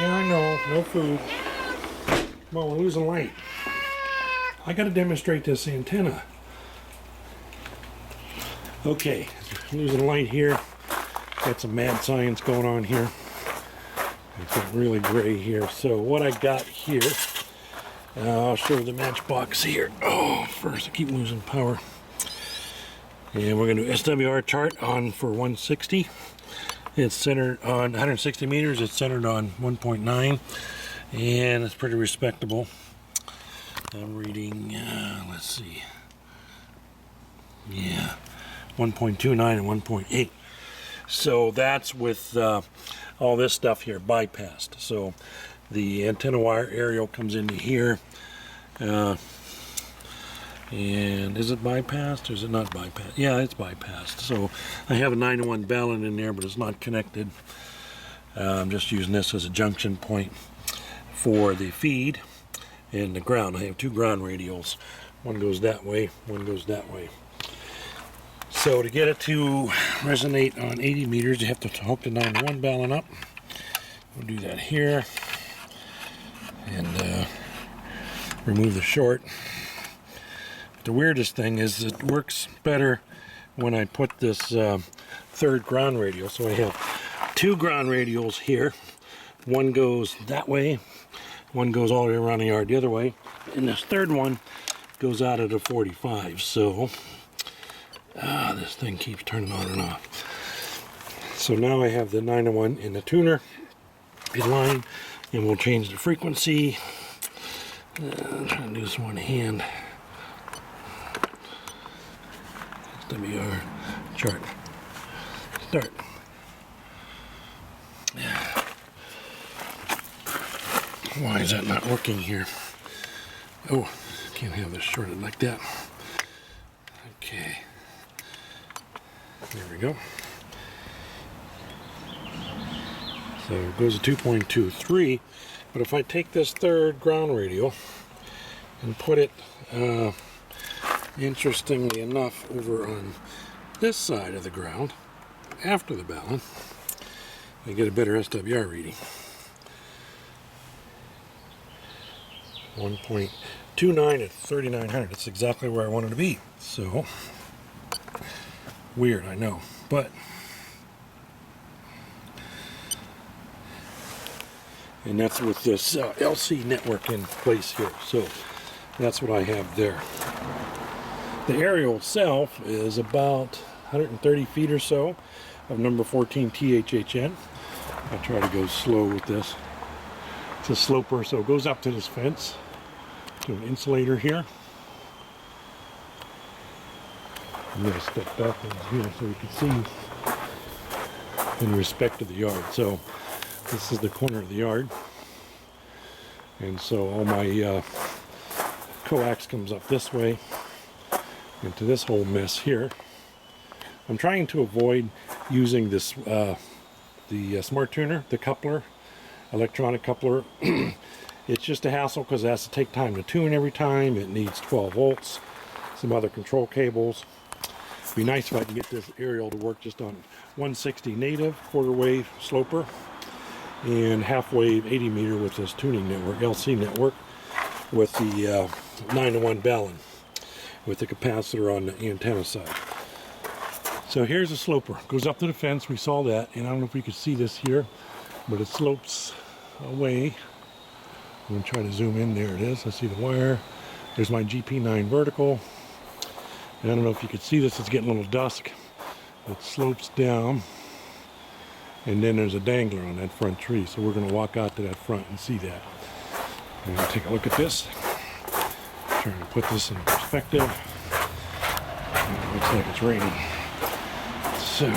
Yeah, I know. No food. Come on, we're losing light. I got to demonstrate this antenna. Okay, losing light here. Got some mad science going on here. It's got really gray here. So what I got here, I'll show the matchbox here. Oh, first I keep losing power. And we're going to do SWR chart on for 160. It's centered on 160 meters. It's centered on 1.9, and it's pretty respectable. I'm reading, let's see. Yeah, 1.29 and 1.8. So that's with all this stuff here bypassed. So the antenna wire aerial comes into here. And is it bypassed or is it not bypassed? Yeah, it's bypassed. So I have a 9-to-1 balun in there, but it's not connected. I'm just using this as a junction point for the feed and the ground. I have two ground radials. One goes that way, one goes that way. So to get it to resonate on 80 meters, you have to hook the 9-to-1 balun up. We'll do that here. And remove the short. The weirdest thing is it works better when I put this third ground radial. So I have two ground radials here. One goes that way, one goes all the way around the yard the other way, and this third one goes out at a 45. So this thing keeps turning on and off. So now I have the 9-to-1 in the tuner in line, and we'll change the frequency. I'm trying to do this one hand. SWR chart. Start. Why is that not working here? Oh, can't have this shorted like that. Okay. There we go. So it goes to 2.23. But if I take this third ground radial and put it interestingly enough over on this side of the ground after the balun, I get a better SWR reading. 1.29 at 3900. That's exactly where I wanted to be. So weird, I know, but and that's with this LC network in place here. So that's what I have there. The aerial itself is about 130 feet or so of number 14 THHN. I'll try to go slow with this. It's a sloper, so it goes up to this fence, to an insulator here. I'm going to step back in here so you can see in respect to the yard. So this is the corner of the yard. And so all my coax comes up this way into this whole mess here. I'm trying to avoid using this the smart tuner, the coupler, electronic coupler. It's just a hassle because it has to take time to tune every time. It needs 12 volts, some other control cables. It'd be nice if I can get this aerial to work just on 160 native quarter wave sloper and half wave 80 meter with this tuning network, LC network, with the 9-to-1 balun with the capacitor on the antenna side. So here's a sloper. Goes up to the fence. We saw that, and I don't know if you can see this here, but it slopes away. I'm going to try to zoom in. There it is. I see the wire. There's my GP9 vertical. And I don't know if you can see this. It's getting a little dusk. It slopes down, and then there's a dangler on that front tree. So we're going to walk out to that front and see that. And we'll take a look at this. Trying to put this in perspective. It looks like it's raining. So,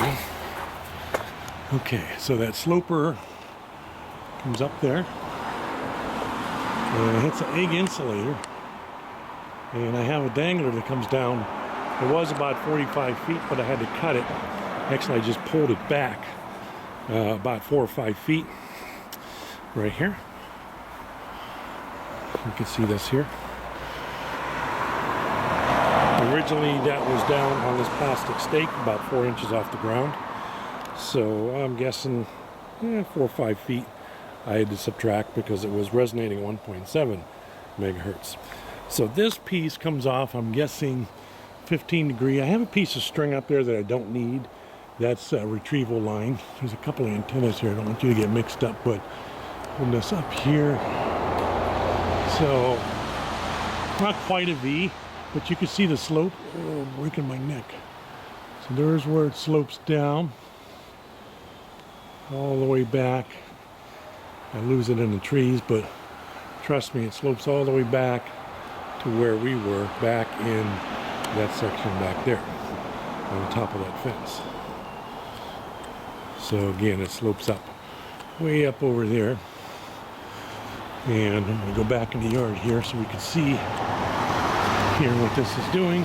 okay, so that sloper comes up there and hits an egg insulator, and I have a dangler that comes down. It was about 45 feet, but I had to cut it. Actually, I just pulled it back about 4 or 5 feet right here. You can see this here. Originally that was down on this plastic stake about 4 inches off the ground. So I'm guessing 4 or 5 feet I had to subtract because it was resonating 1.7 megahertz. So this piece comes off, I'm guessing 15 degree. I have a piece of string up there that I don't need. That's a retrieval line. There's a couple of antennas here. I don't want you to get mixed up, but putting this up here. So not quite a V, but you can see the slope. Oh, breaking my neck. So there's where it slopes down all the way back. I lose it in the trees, but trust me, it slopes all the way back to where we were back in that section back there on top of that fence. So again, it slopes up way up over there. And I'm going to go back in the yard here so we can see here what this is doing.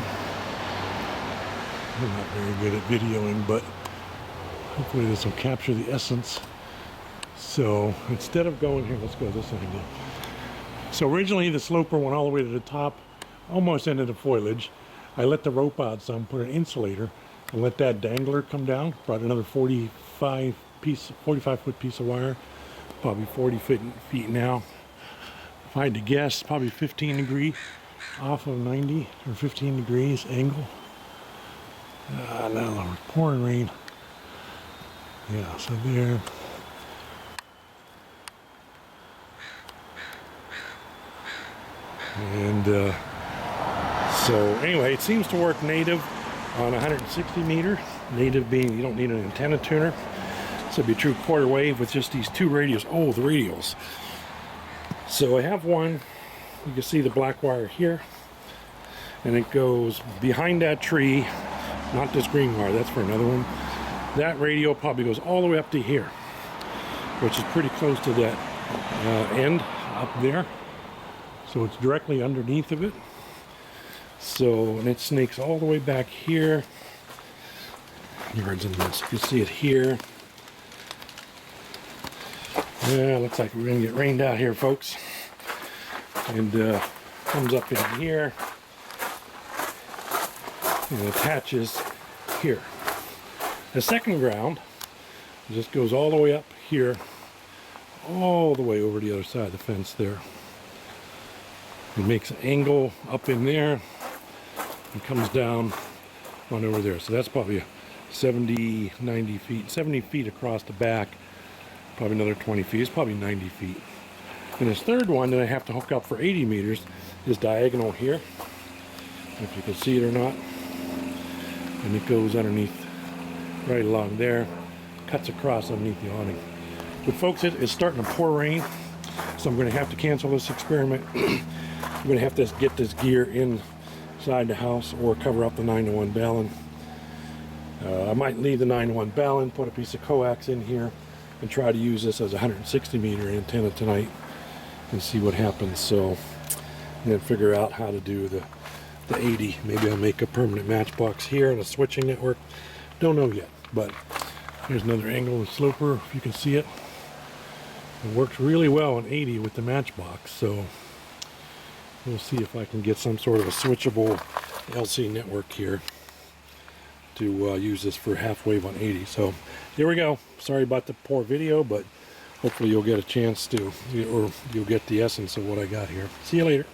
I'm not very good at videoing, but hopefully this will capture the essence. So instead of going here, let's go this angle. So originally the sloper went all the way to the top, almost into the foliage. I let the rope out some, put an insulator, and let that dangler come down. Brought another 45 foot piece of wire, probably 40 feet now. If I had to guess, probably 15 degree off of 90 or 15 degrees angle. Now it's pouring rain. Yeah, so there. And so anyway, it seems to work native on 160 meter. Native being you don't need an antenna tuner. So it'd be true quarter wave with just these two radios. Oh, the radios. So I have one, you can see the black wire here, and it goes behind that tree, not this green wire, that's for another one. That radio probably goes all the way up to here, which is pretty close to that end up there. So it's directly underneath of it. So, and it snakes all the way back here. Yards in this, you can see it here. Yeah, looks like we're gonna get rained out here, folks. And comes up in here and attaches here. The second ground just goes all the way up here, all the way over the other side of the fence there. It makes an angle up in there and comes down on over there. So that's probably 70, 90 feet, 70 feet across the back. Probably another 20 feet, it's probably 90 feet. And this third one that I have to hook up for 80 meters is diagonal here, if you can see it or not. And it goes underneath, right along there, cuts across underneath the awning. But folks, it's starting to pour rain, so I'm going to have to cancel this experiment. I'm going to have to get this gear inside the house or cover up the 9-to-1 balun. I might leave the 9-to-1 balun, put a piece of coax in here, and try to use this as a 160 meter antenna tonight and see what happens. So, and then figure out how to do the 80. Maybe I'll make a permanent matchbox here and a switching network. Don't know yet, but here's another angle of the sloper, if you can see it. It works really well on 80 with the matchbox, so we'll see if I can get some sort of a switchable LC network here to use this for half wave on 80. So here we go. Sorry about the poor video, but hopefully you'll get a chance to, or you'll get the essence of what I got here. See you later.